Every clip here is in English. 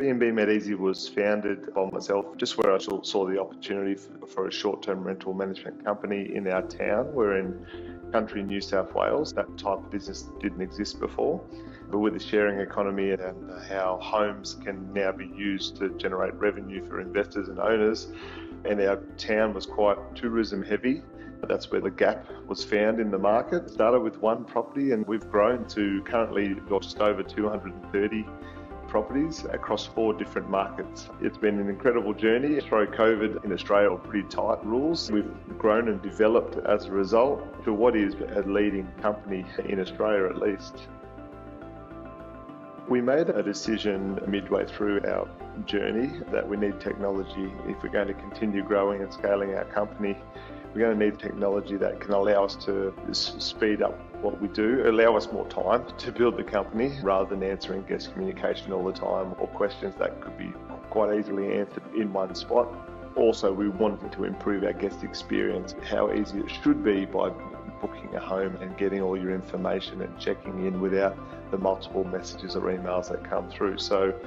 BNB Made Easy was founded by myself just where I saw the opportunity for a short-term rental management company in our town. We're in country New South Wales. That type of business didn't exist before. But with the sharing economy and how homes can now be used to generate revenue for investors and owners, and our town was quite tourism heavy. That's where the gap was found in the market. Started with one property and we've grown to currently just over 230 properties across 4 different markets. It's been an incredible journey. Through COVID in Australia were pretty tight rules. We've grown and developed as a result to what is a leading company in Australia at least. We made a decision midway through our journey that we need technology. If we're going to continue growing and scaling our company, we're going to need technology that can allow us to speed up what we do, allow us more time to build the company rather than answering guest communication all the time or questions that could be quite easily answered in one spot. Also, we wanted to improve our guest experience, how easy it should be by booking a home and getting all your information and checking in without the multiple messages or emails that come through. So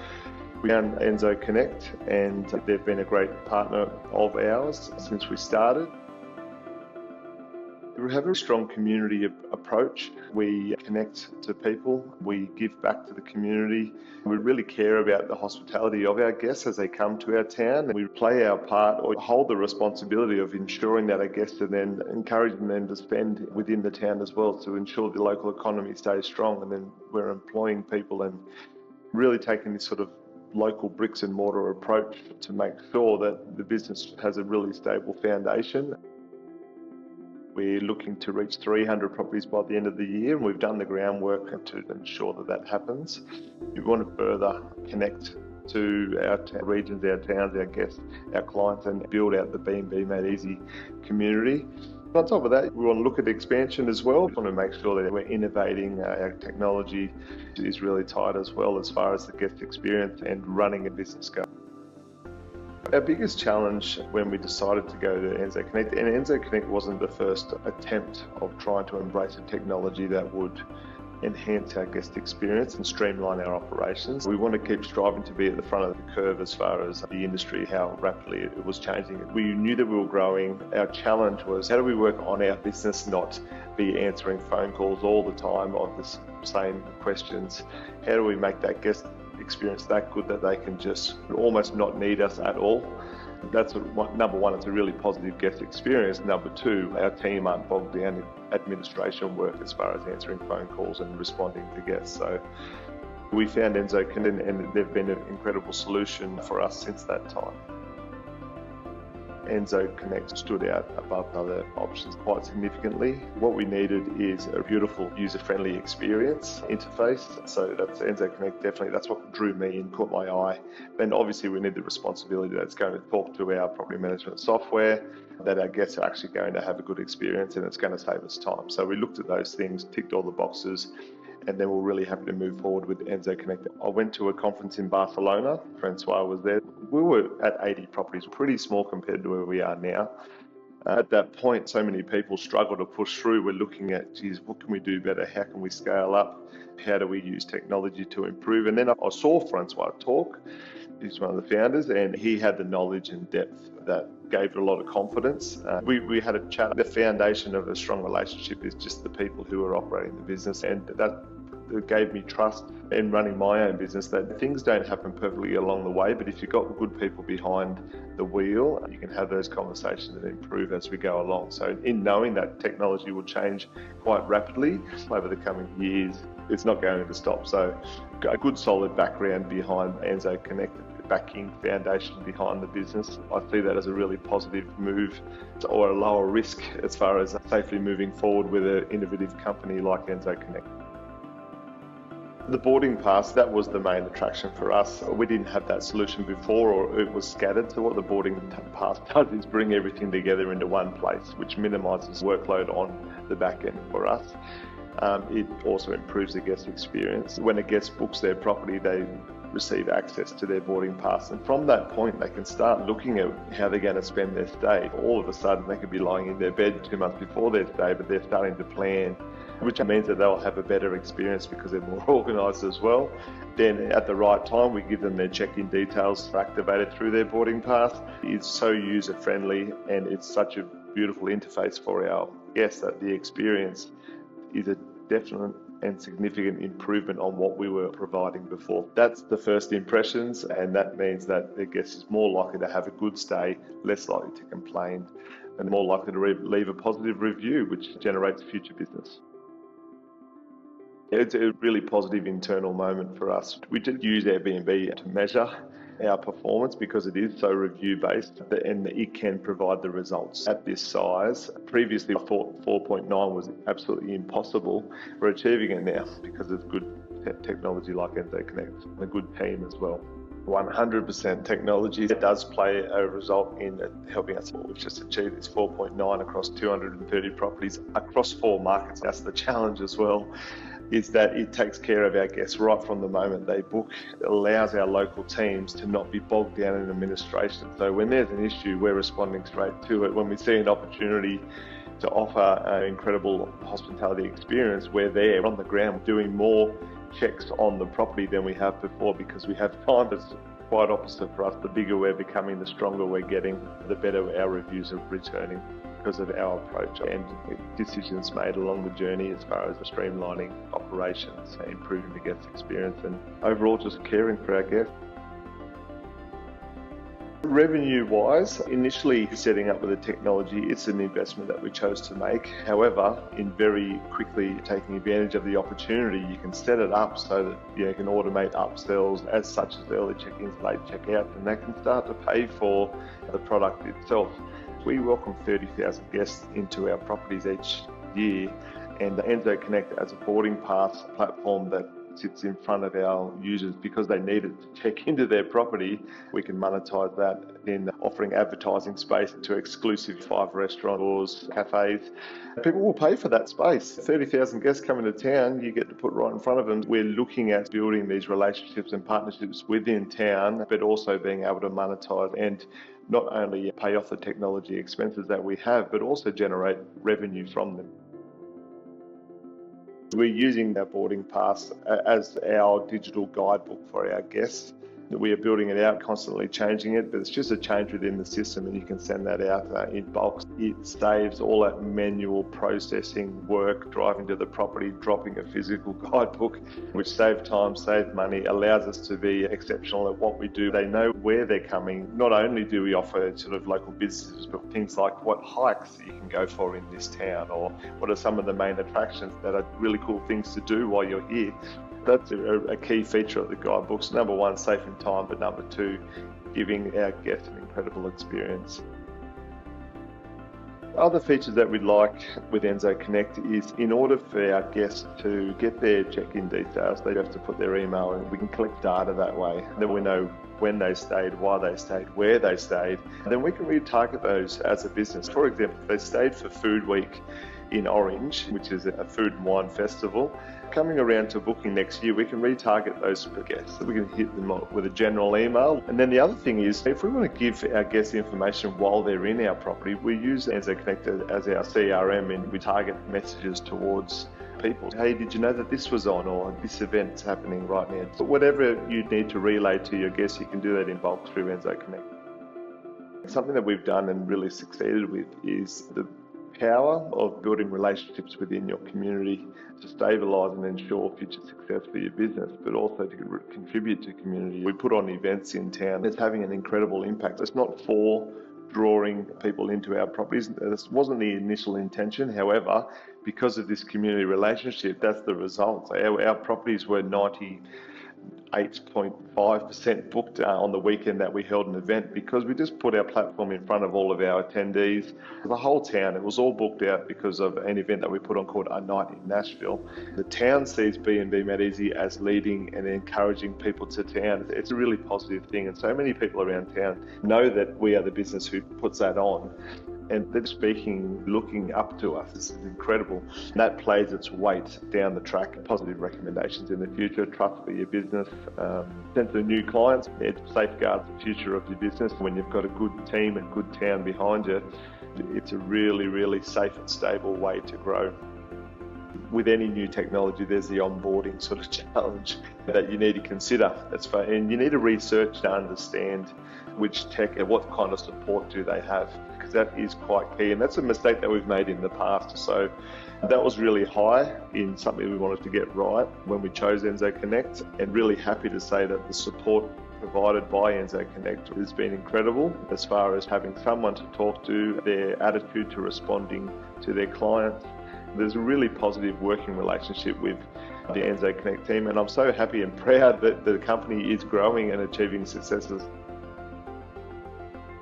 we found Enso Connect and they've been a great partner of ours since we started. We have a strong community approach. We connect to people, we give back to the community. We really care about the hospitality of our guests as they come to our town. We play our part or hold the responsibility of ensuring that our guests are then encouraging them to spend within the town as well to ensure the local economy stays strong. And then we're employing people and really taking this sort of local bricks and mortar approach to make sure that the business has a really stable foundation. We're looking to reach 300 properties by the end of the year, and we've done the groundwork to ensure that that happens. We want to further connect to our regions, our towns, our guests, our clients, and build out the BNB Made Easy community. On top of that, we want to look at expansion as well. We want to make sure that we're innovating. Our technology is really tight as well as far as the guest experience and running a business goes. Our biggest challenge when we decided to go to Enso Connect, and Enso Connect wasn't the first attempt of trying to embrace a technology that would enhance our guest experience and streamline our operations. We want to keep striving to be at the front of the curve as far as the industry, how rapidly it was changing. We knew that we were growing. Our challenge was how do we work on our business, not be answering phone calls all the time of the same questions. How do we make that guest experience that good that they can just almost not need us at all? That's number one, it's a really positive guest experience. Number two, our team aren't bogged down in administration work as far as answering phone calls and responding to guests. So we found Enso Connect and they've been an incredible solution for us since that time. Enso Connect stood out above other options quite significantly. What we needed is a beautiful user-friendly experience interface. So that's Enso Connect, definitely. That's what drew me and caught my eye. Then obviously we need the responsibility that's going to talk to our property management software, that our guests are actually going to have a good experience and it's going to save us time. So we looked at those things, ticked all the boxes, and then we're really happy to move forward with Enso Connect. I went to a conference in Barcelona. Francois was there. We were at 80 properties, pretty small compared to where we are now. At that point, so many people struggle to push through. We're looking at, geez, what can we do better? How can we scale up? How do we use technology to improve? And then I saw Francois talk. He's one of the founders, and he had the knowledge and depth that gave it a lot of confidence. We had a chat. The foundation of a strong relationship is just the people who are operating the business, and that gave me trust in running my own business, that things don't happen perfectly along the way, but if you've got good people behind the wheel, you can have those conversations and improve as we go along. So in knowing that technology will change quite rapidly over the coming years, it's not going to stop. So a good solid background behind Enso Connect, backing foundation behind the business. I see that as a really positive move or a lower risk as far as safely moving forward with an innovative company like Enso Connect. The boarding pass, that was the main attraction for us. We didn't have that solution before, or it was scattered. So what the boarding pass does is bring everything together into one place, which minimises workload on the back end for us. It also improves the guest experience. When a guest books their property, they receive access to their boarding pass, and from that point they can start looking at how they're going to spend their stay. All of a sudden they could be lying in their bed 2 months before their stay, but they're starting to plan which means that they'll have a better experience because they're more organised as well. Then at the right time, we give them their check-in details activated through their boarding pass. It's so user-friendly and it's such a beautiful interface for our guests that the experience is a definite and significant improvement on what we were providing before. That's the first impressions, and that means that the guest is more likely to have a good stay, less likely to complain, and more likely to leave a positive review, which generates future business. It's a really positive internal moment for us. We did use Airbnb to measure our performance because it is so review-based and it can provide the results at this size. Previously, I thought 4.9 was absolutely impossible. We're achieving it now because of good technology like Enso Connect and a good team as well. 100% technology. It does play a result in helping us. We've just achieved this 4.9 across 230 properties across 4 markets. That's the challenge as well, is that it takes care of our guests right from the moment they book. It allows our local teams to not be bogged down in administration. So when there's an issue, we're responding straight to it. When we see an opportunity to offer an incredible hospitality experience, we're there on the ground doing more checks on the property than we have before because we have time. It's quite opposite for us. The bigger we're becoming, the stronger we're getting, the better our reviews are returning because of our approach and decisions made along the journey as far as streamlining operations, improving the guest experience, and overall just caring for our guests. Revenue-wise, initially setting up with the technology, it's an investment that we chose to make. However, in very quickly taking advantage of the opportunity, you can set it up so that you can automate upsells as such as early check-ins, late check-outs, and that can start to pay for the product itself. We welcome 30,000 guests into our properties each year, and the Enso Connect as a boarding pass platform that sits in front of our users because they need it to check into their property. We can monetize that in offering advertising space to exclusive 5 restaurants, cafes. People will pay for that space. 30,000 guests coming to town, you get to put right in front of them. We're looking at building these relationships and partnerships within town, but also being able to monetize and not only pay off the technology expenses that we have, but also generate revenue from them. We're using our boarding pass as our digital guidebook for our guests. We are building it out, constantly changing it, but it's just a change within the system and you can send that out in bulk. It saves all that manual processing work, driving to the property, dropping a physical guidebook, which saves time, saves money, allows us to be exceptional at what we do. They know where they're coming. Not only do we offer sort of local businesses, but things like what hikes you can go for in this town, or what are some of the main attractions that are really cool things to do while you're here. That's a key feature of the guidebooks. Number 1, safe in time, but number 2, giving our guests an incredible experience. Other features that we'd like with Enso Connect is in order for our guests to get their check-in details, they have to put their email in. We can collect data that way. Then we know when they stayed, why they stayed, where they stayed. And then we can retarget those as a business. For example, if they stayed for Food Week in Orange, which is a food and wine festival, coming around to booking next year, we can retarget those guests. We can hit them with a general email. And then the other thing is, if we want to give our guests information while they're in our property, we use Enso Connect as our CRM and we target messages towards people. Hey, did you know that this was on, or this event's happening right now? But whatever you need to relay to your guests, you can do that in bulk through Enso Connect. Something that we've done and really succeeded with is the power of building relationships within your community to stabilise and ensure future success for your business, but also to contribute to community. We put on events in town. It's having an incredible impact. It's not for drawing people into our properties. This wasn't the initial intention. However, because of this community relationship, that's the result. Our properties were 98.5% booked on the weekend that we held an event because we just put our platform in front of all of our attendees. The whole town, it was all booked out because of an event that we put on called A Night in Nashville. The town sees BNB Made as leading and encouraging people to town. It's a really positive thing, and so many people around town know that we are the business who puts that on. And they're speaking, looking up to us. This is incredible. And that plays its weight down the track. Positive recommendations in the future, trust for your business, sense of new clients. It safeguards the future of your business. When you've got a good team and good town behind you, it's a really, really safe and stable way to grow. with any new technology, there's the onboarding sort of challenge that you need to consider. And you need to research to understand which tech and what kind of support do they have, because that is quite key. And that's a mistake that we've made in the past. So that was really high in something we wanted to get right when we chose Enso Connect, and really happy to say that the support provided by Enso Connect has been incredible as far as having someone to talk to, their attitude to responding to their clients. There's a really positive working relationship with the Enso Connect team, and I'm so happy and proud that the company is growing and achieving successes.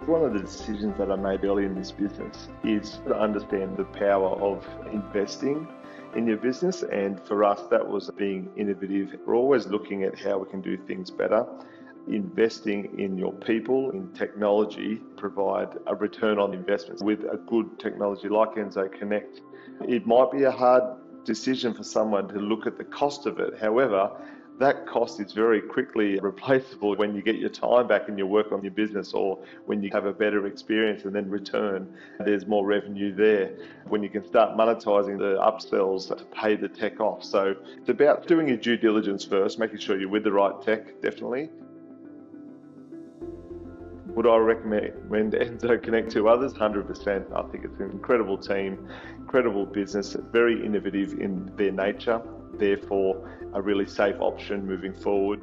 One of the decisions that I made early in this business is to understand the power of investing in your business, and for us that was being innovative. We're always looking at how we can do things better. Investing in your people, in technology, provide a return on investment. With a good technology like Enso Connect, it might be a hard decision for someone to look at the cost of it. However, that cost is very quickly replaceable when you get your time back and you work on your business, or when you have a better experience and then return, there's more revenue there. When you can start monetizing the upsells to pay the tech off. So it's about doing your due diligence first, making sure you're with the right tech, definitely. Would I recommend Enso Connect to others? 100%. I think it's an incredible team, incredible business, very innovative in their nature, therefore a really safe option moving forward.